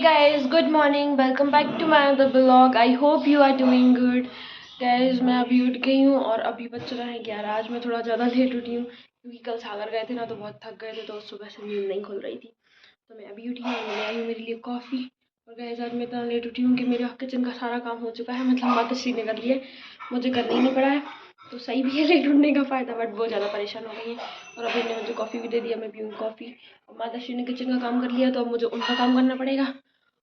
guys, good morning. Welcome back to my another vlog. I hope you are doing good. Guys, मैं अभी उठ गई हूँ और अभी बज रहे हैं 11। आज मैं थोड़ा ज़्यादा लेट उठी हूँ क्योंकि कल सागर गए थे ना, तो बहुत थक गए थे, तो सुबह से नींद नहीं खुल रही थी। तो मैं अभी उठी हूँ और मैं आई हूँ मेरे लिए कॉफ़ी। और गाइस, आज मैं इतना लेट उठी हूँ कि मेरा किचन का सारा काम हो चुका है, मतलब माताश्री ने कर लिया, मुझे करना ही नहीं पड़ा है। तो सही भी है लेट उठने का फ़ायदा, बट बहुत ज़्यादा परेशान हो गई है। और अभी ने मुझे कॉफ़ी भी दे दिया, मैं पीऊँ कॉफ़ी। और माताश्री ने किचन का काम कर लिया, तो अब मुझे उनका काम करना पड़ेगा।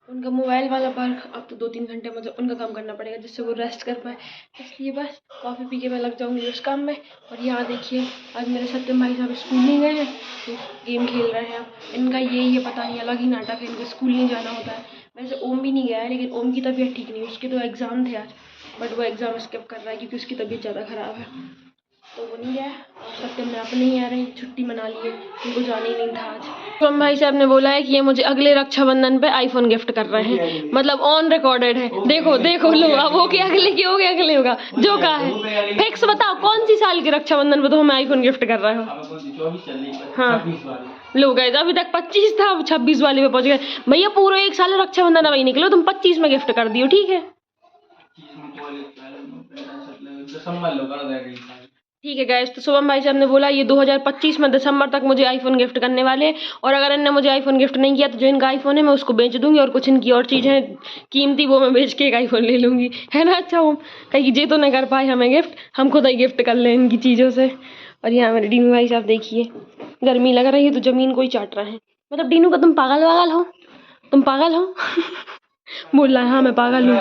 उनका मोबाइल वाला वर्क अब तो 2-3 घंटे मुझे उनका काम करना पड़ेगा, जिससे वो रेस्ट कर पाए। इसलिए बस कॉफ़ी पी के मैं लग जाऊंगी उस काम में। और यहाँ देखिए, आज मेरे सत्यम भाई साहब स्कूल नहीं गए हैं, तो गेम खेल रहे हैं। इनका ये पता नहीं अलग ही नाटक है, इनको स्कूल नहीं जाना होता है। वैसे ओम भी नहीं गया है, लेकिन ओम की तबीयत ठीक नहीं है, उसके तो एग्ज़ाम थे आज, बट वो एग्ज़ाम स्किप कर रहा है क्योंकि उसकी तबीयत ज़्यादा ख़राब है, तो वो नहीं गया। और सत्यम में अपने ही आ रहे हैं, छुट्टी मना ली है, उनको जाना ही नहीं था आज। तो हम भाई साहब ने बोला है कि ये मुझे अगले रक्षाबंधन पे आईफोन गिफ्ट कर रहे हैं, मतलब ऑन रिकॉर्डेड है। देखो देखो लो, अब वो के अगले की हो गया, अगले होगा जो कहा है। फिक्स बताओ कौन सी साल के रक्षाबंधन पे तो हमें आईफोन गिफ्ट कर रहे हो? हाँ लो गए, अभी तक 25 था, 26 वाले पे पहुंच गए। भैया पूरा 1 साल रक्षाबंधन अभी निकलो, तुम 25 में गिफ्ट कर दियो, ठीक है? ठीक है गाइस, तो शुभम भाई साहब ने बोला ये 2025 में दिसंबर तक मुझे आईफोन गिफ्ट करने वाले हैं। और अगर इनने मुझे आईफोन गिफ्ट नहीं किया तो जो इनका आईफोन है मैं उसको बेच दूंगी, और कुछ इनकी और चीज़ें कीमती वो मैं बेच के एक आईफोन ले लूंगी, है ना? अच्छा ओम, कहीं जे तो नहीं कर पाए हमें गिफ्ट, हम खुद ही गिफ्ट कर लें इनकी चीज़ों से। और यहाँ मेरे डीनू भाई साहब देखिए, गर्मी लग रही है तो ज़मीन को ही चाट रहे हैं। मतलब डीनू का तुम पागल वागल हो, तुम पागल हो? बोल रहा है हाँ मैं पागल हूँ।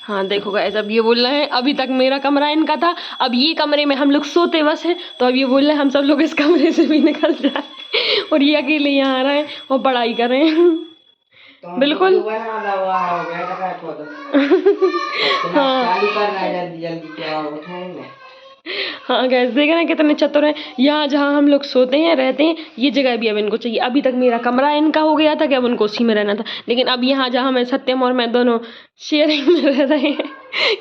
हाँ देखो गाइस, अब ये बोल रहे हैं अभी तक मेरा कमरा इनका था, अब ये कमरे में हम लोग सोते बस हैं, तो अब ये बोल रहे हैं हम सब लोग इस कमरे से भी निकल जाए और ये अकेले यहाँ आ रहे हैं और पढ़ाई कर रहे हैं। बिल्कुल हाँ गैस, देख रहे हैं कितने चतुर हैं। यहाँ जहाँ हम लोग सोते हैं रहते हैं, ये जगह भी अब इनको चाहिए। अभी तक मेरा कमरा इनका हो गया था कि अब उनको उसी में रहना था, लेकिन अब यहाँ जहाँ मैं सत्यम और मैं दोनों शेयरिंग में रह रहे हैं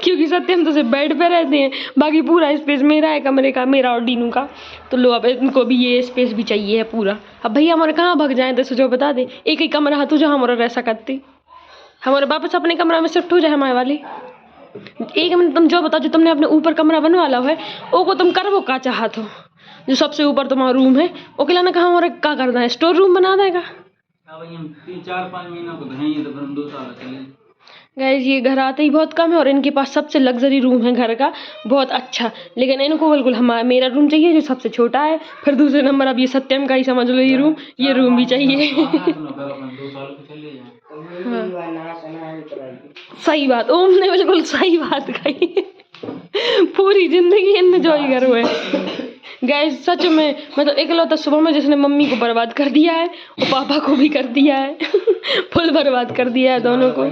क्योंकि सत्यम तो सिर्फ बेड पे रहते हैं, बाकी पूरा स्पेस मेरा है कमरे का, मेरा और डीनू का। तो लो अब इनको भी ये स्पेस भी चाहिए है पूरा। अब भैया हमारे कहाँ भाग जाए, तो सोचो बता दे, एक ही कमरा है तो जहाँ हमारा रह सकती, हमारे वापस अपने कमरा में शिफ्ट हो जाए हमारे वाली। एक मिनट, तुम जो बताओ, जो तुमने अपने ऊपर कमरा बनवाला है वो को तुम करवो का चाहत हो? जो सबसे ऊपर तुम्हारा रूम है वो के लाना कहाँ और क्या करना है, स्टोर रूम बना देगा? 3-4-5 महीनों को है, तो फिर हम 2 साल चले। गाइस, ये घर आते ही बहुत कम है और इनके पास सबसे लग्जरी रूम है घर का, बहुत अच्छा। लेकिन इनको बिल्कुल हमारा मेरा रूम चाहिए जो सबसे छोटा है, फिर दूसरे नंबर अब ये सत्यम का ही समझ लो, ये रूम भी चाहिए। हाँ। सही बात, ओम ने बिल्कुल सही बात कही पूरी जिंदगी एंजॉय करो है गाइस, सच में। मतलब इकलौता शुभम में जिसने मम्मी को बर्बाद कर दिया है और पापा को भी कर दिया है फुल बर्बाद कर दिया है दोनों को।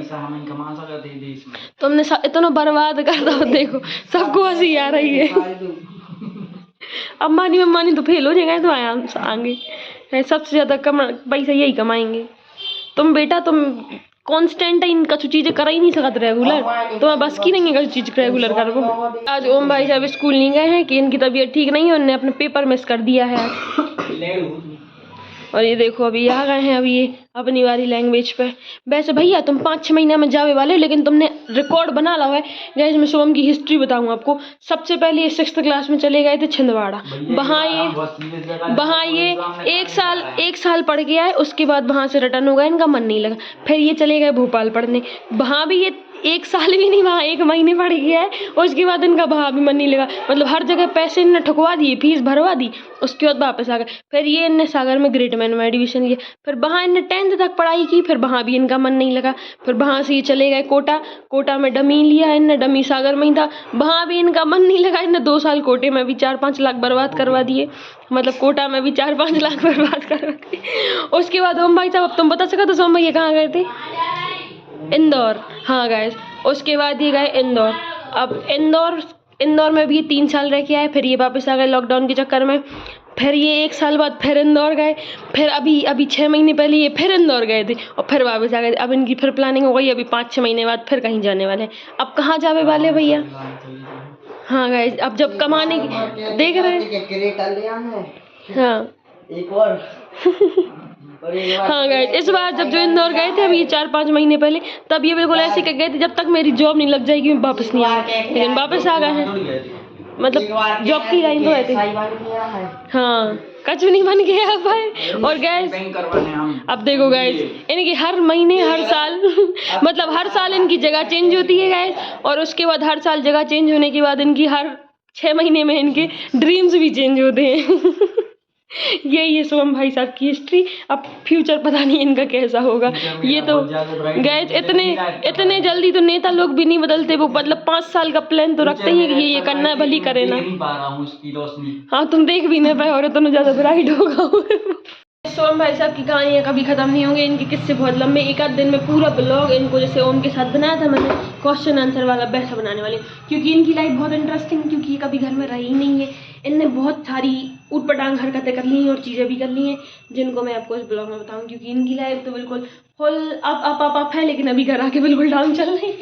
तुमने इतना बर्बाद कर दो, देखो सबको हंसी आ रही है अम्बानी अम्बानी तो फेल हो जाएगा, तो आगे सबसे ज्यादा पैसा यही कमाएंगे। तुम बेटा तुम कांस्टेंट है, इनका जो चीजें कर ही नहीं सकते रेगुलर, तो मैं बस की नहीं है चीज रेगुलर कर वो। आज ओम भाई साहब स्कूल नहीं गए हैं कि इनकी तबीयत ठीक नहीं है, उन्होंने अपने पेपर मिस कर दिया है और ये देखो अभी आ गए हैं, अभी ये अपनी वाली लैंग्वेज पे। वैसे भैया तुम 5-6 महीने में जावे वाले, लेकिन तुमने रिकॉर्ड बना ला है। गैस, मैं शुभम की हिस्ट्री बताऊँ आपको। सबसे पहले ये 6th क्लास में चले गए थे छिंदवाड़ा, वहाँ ये 1 साल पढ़ के आए, उसके बाद वहाँ से रिटर्न हो गए, इनका मन नहीं लगा। फिर ये चले गए भोपाल पढ़ने, वहाँ भी ये 1 साल भी नहीं, वहाँ 1 महीने पढ़ गया है, उसके बाद इनका वहाँ भी मन नहीं लगा। मतलब हर जगह पैसे इनने ठुकवा दिए, फीस भरवा दी, उसके बाद वापस आ गए। फिर ये इनने सागर में ग्रेट मैन में एडमिशन लिया, फिर वहाँ इनने 10th तक पढ़ाई की, फिर वहाँ भी इनका मन नहीं लगा। फिर वहाँ से ये चले गए कोटा में डमी लिया इनने, डमी सागर में ही था, वहाँ भी इनका मन नहीं लगा। इनने 2 साल कोटे में भी 4-5 लाख बर्बाद करवा दिए, मतलब कोटा में भी 4-5 लाख बर्बाद करवा दिए। उसके बाद ओम भाई साहब, अब तुम बता सका तो ओम भैया कहाँ गए थे? इंदौर। हाँ गाइस, उसके बाद ये गए इंदौर। अब इंदौर में भी 3 साल रह के आए, फिर ये वापस आ गए लॉकडाउन के चक्कर में। फिर ये 1 साल बाद फिर इंदौर गए, फिर अभी 6 महीने पहले ये फिर इंदौर गए थे और फिर वापस आ गए। अब इनकी फिर प्लानिंग हो गई, अभी 5-6 महीने बाद फिर कहीं जाने वाले हैं। अब कहाँ जावे वाले भैया? हाँ गाइस, अब जब कमाने की देख रहे हैं। हाँ एक और हाँ गाइस, इस बार जब जो इंदौर गए थे अभी ये 4-5 महीने पहले, तब ये बिल्कुल ऐसे कह गए थे जब तक मेरी जॉब नहीं लग जाएगी मैं वापस नहीं आऊँगा, लेकिन वापस आ गए हैं। मतलब जॉब की लाइन तो है। हाँ, कुछ नहीं बन गया भाई। और गैस अब देखो गैस, इनकी हर महीने हर साल मतलब हर साल इनकी जगह चेंज होती है गैस, और उसके बाद हर साल जगह चेंज होने के बाद इनकी हर 6 महीने में इनके ड्रीम्स भी चेंज होते हैं। यही है शुभम भाई साहब की हिस्ट्री। अब फ्यूचर पता नहीं इनका कैसा होगा। ये तो गैस इतने जल्दी तो नेता लोग भी नहीं बदलते, वो मतलब 5 साल का प्लान तो रखते ही कि ये करना है, भली करे ना। हाँ, तुम देख भी नहीं पाए और इतना ज्यादा ब्राइट होगा। शुभम भाई साहब की कहानियाँ कभी खत्म नहीं होंगी, इनके किस्से बहुत लंबे। एक आध दिन में पूरा ब्लॉग इनको, जैसे ओम के साथ बनाया था मैंने क्वेश्चन आंसर वाला, वैसा बनाने वाले, क्योंकि इनकी लाइफ बहुत इंटरेस्टिंग, क्योंकि ये कभी घर में रही नहीं है। इनने बहुत सारी ऊटपटांग हरकतें कर ली हैं और चीज़ें भी कर ली हैं, जिनको मैं आपको इस ब्लॉग में बताऊँ, क्योंकि इनकी लाइफ तो बिल्कुल फुल अप है, लेकिन अभी घर आके बिल्कुल डाउन चल रही है।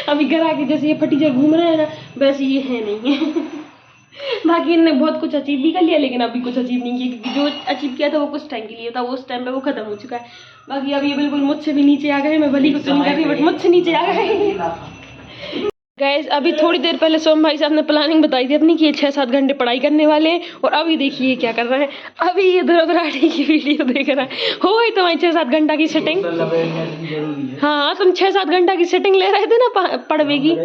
अभी घर आके जैसे ये फटीचर घूम रहे हैं ना, वैसे ये है नहीं है। बाकी इनने बहुत कुछ अचीव भी कर लिया, लेकिन अभी कुछ अचीव नहीं किया, क्योंकि जो अचीव किया था वो कुछ टाइम के लिए था, वो उस टाइम पे वो खत्म हो चुका है। बाकी अब ये बिल्कुल मुझसे भी नीचे आ गए। मैं भली कुछ नहीं कर रही, बट मुझसे नीचे आ गए। गाइस, अभी थोड़ी देर पहले सोम भाई साहब ने प्लानिंग बताई थी अपनी कि ये 6-7 घंटे पढ़ाई करने वाले हैं, और अभी देखिए क्या कर रहे हैं। अभी ये ध्रुव राठी की वीडियो देख रहा है। हो गई तुम्हारी 6-7 घंटा की सेटिंग? हाँ, तुम 6-7 घंटा की सेटिंग ले रहे थे ना पढ़वे की।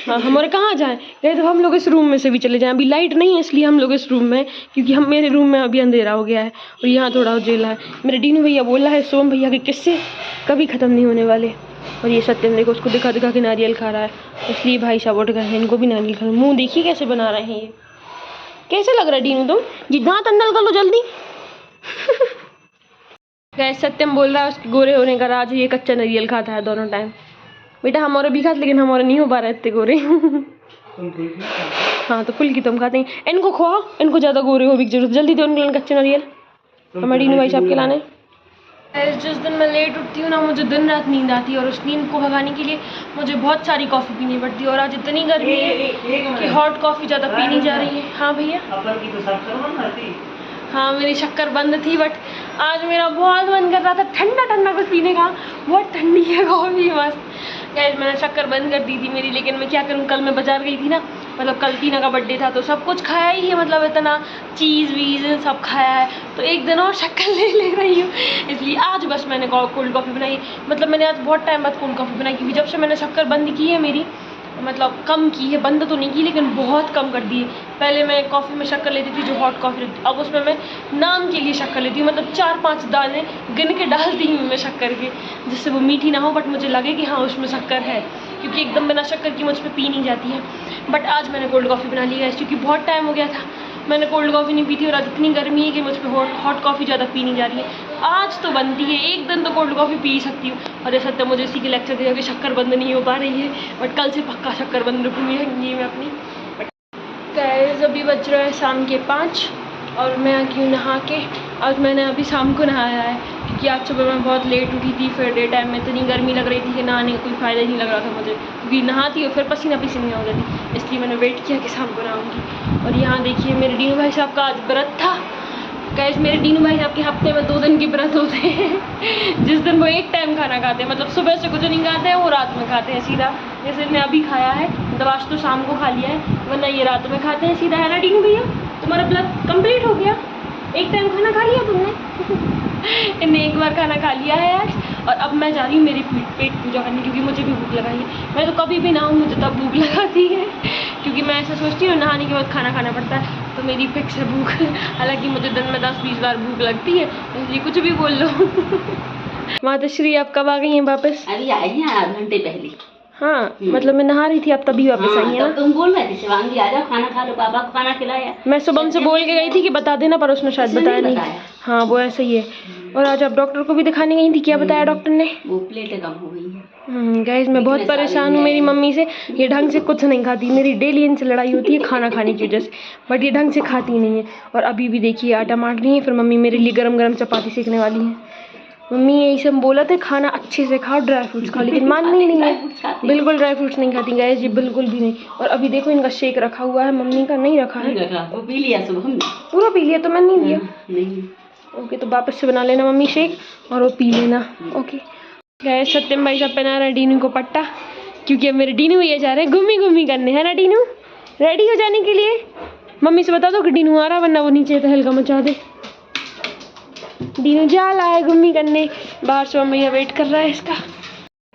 हाँ, हमारे कहाँ जाएं गए, तो हम लोग इस रूम में से भी चले जाएं। अभी लाइट नहीं है इसलिए हम लोग इस रूम में, क्योंकि मेरे रूम में अभी अंधेरा हो गया है और यहाँ थोड़ा उजेला है। मेरे डीनू भैया बोल रहा है सोम भैया के किस्से कभी ख़त्म नहीं होने वाले। और ये सत्यम देखो, उसको दिखा दिखा के नारियल खा रहा है, इसलिए भाई साहब उठ गए हैं, इनको भी नारियल खा। मुँह देखिए कैसे बना रहे हैं ये। कैसे लग रहा है डीनू तुम? जी दांत अंदर कर लो जल्दी। गैस, सत्यम बोल रहा है उसके गोरे होने का राज ये कच्चा नारियल खाता है दोनों टाइम। बेटा हमारे भी खाते, लेकिन हमारे नहीं हो पा रहे इतने गोरे। हाँ, तो फुल की तुम खाते हैं। इनको खुआओ, इनको ज़्यादा गोरे हो भी जरूरत, जल्दी दो इनको कच्चे नारियल हमारे डीनू भाई साहब के लाने। जिस दिन मैं लेट उठती हूँ ना, मुझे दिन रात नींद आती है, और उस नींद को भगाने के लिए मुझे बहुत सारी कॉफ़ी पीनी पड़ती है। और आज इतनी गर्मी है कि हॉट कॉफ़ी ज़्यादा पीनी जा रही है। हाँ भैया, हाँ मेरी शक्कर बंद थी, बट आज मेरा बहुत मन कर रहा था ठंडा ठंडा कुछ पीने का। बहुत ठंडी है कॉफ़ी, मस्त। गैस, मैंने शक्कर बंद कर दी थी मेरी, लेकिन मैं क्या करूँ, कल मैं बाजार गई थी ना, मतलब कल टीना का बर्थडे था, तो सब कुछ खाया ही है, मतलब इतना चीज़ वीज़ सब खाया है, तो एक दिन और शक्कर ले रही हूँ। इसलिए आज बस मैंने कोल्ड कॉफ़ी बनाई। मतलब मैंने आज बहुत टाइम बाद कोल्ड कॉफ़ी बनाई, क्योंकि जब से मैंने शक्कर बंद की है मेरी, मतलब कम की है, बंद तो नहीं की, लेकिन बहुत कम कर दी है। पहले मैं कॉफ़ी में शक्कर लेती थी जो हॉट कॉफ़ी रहती, अब उसमें मैं नाम के लिए शक्कर लेती हूँ, मतलब 4-5 दाने गिन के डालती हूँ मैं शक्कर के, जिससे वो मीठी ना हो, बट मुझे लगे कि हाँ उसमें शक्कर है, क्योंकि एकदम बिना शक्कर की मुझ पर पी नहीं जाती है। बट आज मैंने कोल्ड कॉफ़ी बना ली है, क्योंकि बहुत टाइम हो गया था मैंने कोल्ड कॉफ़ी नहीं पी थी, और आज इतनी गर्मी है कि मुझ पर हॉट कॉफ़ी ज़्यादा पी नहीं जा रही है। आज तो बनती है, एक दिन तो कोल्ड कॉफ़ी पी सकती हूँ। और जैसा तो मुझे इसी के लेक्चर दिया कि शक्कर बंद नहीं हो पा रही है, बट कल से पक्का शक्कर बंद रखूँगी मैं अपनी। गाइस, अभी बज रहा है शाम के 5 और मैं आ गई हूँ नहा के। आज मैंने अभी शाम को नहाया है, क्योंकि आज सुबह मैं बहुत लेट उठी थी, फिर डे टाइम में इतनी गर्मी लग रही थी कि नहाने का कोई फ़ायदा ही नहीं लग रहा था मुझे, क्योंकि नहाती और फिर पसीना पसीना हो जाती, इसलिए मैंने वेट किया कि शाम को नहाऊँगी। और यहाँ देखिए मेरे डीनू भाई साहब का आज व्रत था। गाइस, मेरे डीनू भाई साहब के हफ्ते में 2 दिन के व्रत होते हैं, जिस दिन वो एक टाइम खाना खाते हैं, मतलब सुबह से कुछ नहीं खाते हैं, वो रात में खाते हैं सीधा, जैसे मैं अभी खाया है, मतलब आज तो शाम को खा लिया है, वरना ये रात में खाते हैं सीधा। है ना डीनू भैया, तुम्हारा व्रत कंप्लीट हो गया, एक टाइम खाना खा लिया तुमने। इन्हें एक बार खाना खा लिया है आज, और अब मैं जा रही हूँ मेरी पेट पूजा करने, क्योंकि मुझे भी भूख लगाई है। मैं तो कभी भी नहाऊँ मुझे तब भूख लगाती है, क्योंकि मैं ऐसा सोचती हूँ नहाने के बाद खाना खाना पड़ता है, तो मेरी फिक्स है भूख। हालांकि मुझे दिन में 10-20 बार भूख लगती है, इसलिए कुछ भी बोल लो। माताश्री आप कब आ गई हैं वापस? अभी आई हैं, आधे घंटे पहले। हाँ, मतलब मैं नहा रही थी, अब तभी वापस आई है ना? तुम बोल रहे थे शिवांगी आ जाओ खाना खा लो, पापा को खाना खिलाया। मैं सुबह से बोल के गई थी कि बता देना, पर उसने शायद बताया नहीं। हाँ, वो ऐसा ही है। और आज आप डॉक्टर को भी दिखाने गई थी, क्या बताया डॉक्टर ने? वो प्लेटें कम हो गई हैं। गाइस, मैं बहुत परेशान हूँ मेरी मम्मी से। ये ढंग से कुछ नहीं खाती, मेरी डेली इनसे लड़ाई होती है खाना खाने की वजह से, बट ये ढंग से खाती नहीं है। और अभी भी देखिए आटा मार रही है, फिर मम्मी मेरे लिए गरम गरम चपाती सेकने वाली है। मम्मी यही सब बोला था, खाना अच्छे से खाओ, ड्राई फ्रूट्स खाओ, लेकिन मानना ही नहीं है, बिल्कुल ड्राई फ्रूट्स नहीं खाती गाइस जी, बिल्कुल भी नहीं। और अभी देखो इनका शेक रखा हुआ है, मम्मी का नहीं रखा है। वो पी लिया सुबह हमने, पूरा पी लिया, तो मैंने नहीं दिया। नहीं ओके, तो वापस से बना लेना मम्मी शेक और वो पी लेना। ओके गाइस, सत्यम भाई साहब पहना रहा है डीनू को पट्टा, क्योंकि अब मेरे डीनू भैया जा रहे हैं घूमी घूमी करने, है ना डीनू? रेडी हो जाने के लिए मम्मी से बता दो कि डीनू आ रहा, वरना वो नीचे तहलका मचा दे। डीनू जा रहा है घूमी करने, बाहर से भैया वेट कर रहा है इसका।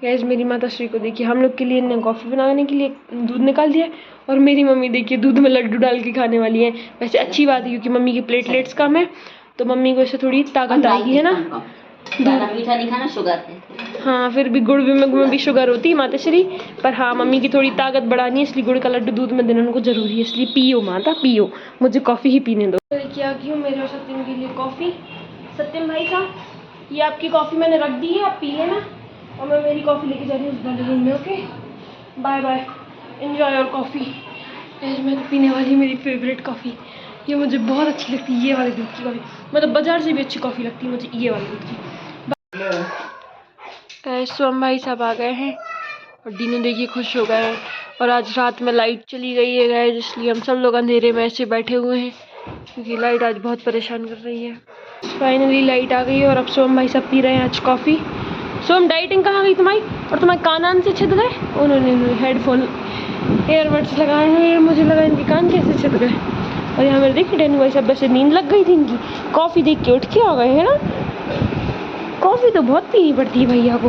गैस मेरी माता श्री को देखिए, हम लोग के लिए इन्हें कॉफ़ी बनाने के लिए दूध निकाल दिया, और मेरी मम्मी देखिए दूध में लड्डू डाल के खाने वाली है। वैसे अच्छी बात है, क्योंकि मम्मी की प्लेटलेट्स कम है, तो मम्मी को इससे थोड़ी ताकत आएगी, है ना? ज़्यादा मीठा नहीं खाना, शुगर है। हाँ, फिर भी गुड़ में भी शुगर होती है माता श्री, पर हाँ मम्मी की थोड़ी ताकत बढ़ानी है, इसलिए गुड़ का लड्डू दूध में देना उनको जरूरी है। इसलिए पियो माता पियो, मुझे कॉफ़ी ही पीने दो। क्या की हूँ मेरे और सत्यम के लिए कॉफ़ी। सत्यम भाई साहब, ये आपकी कॉफ़ी मैंने रख दी है, आप पी लेना, और मैं मेरी कॉफ़ी लेके जा रही हूँ उस वाले रूम में। Okay bye bye, enjoy your coffee. मैं तो पीने वाली मेरी फेवरेट कॉफ़ी, ये मुझे बहुत अच्छी लगती है, ये वाले दूध की कॉफ़ी, मतलब बाज़ार से भी अच्छी कॉफ़ी लगती है मुझे ये वाले दूध की। सोम भाई साहब आ गए हैं और डीनू देखिए खुश हो गए हैं, और आज रात में लाइट चली गई है गाइस, इसलिए हम सब लोग अंधेरे में ऐसे बैठे हुए हैं, क्योंकि लाइट आज बहुत परेशान कर रही है। फाइनली लाइट आ गई है, और अब सोम भाई साहब पी रहे हैं आज कॉफ़ी। सोम डाइटिंग कहाँ गई तुम्हारी, और तुम्हारे कान से छिद गए? उन्होंने हेडफोन एयरबड्स लगाए हैं, मुझे लगा इनके कान कैसे छिद गए। और यहाँ मेरे देखिए डेनू भाई साहब वैसे नींद लग गई थी इनकी, कॉफ़ी देख के उठ के आ गए, है ना? कॉफ़ी तो बहुत पीनी पड़ती है भैया को।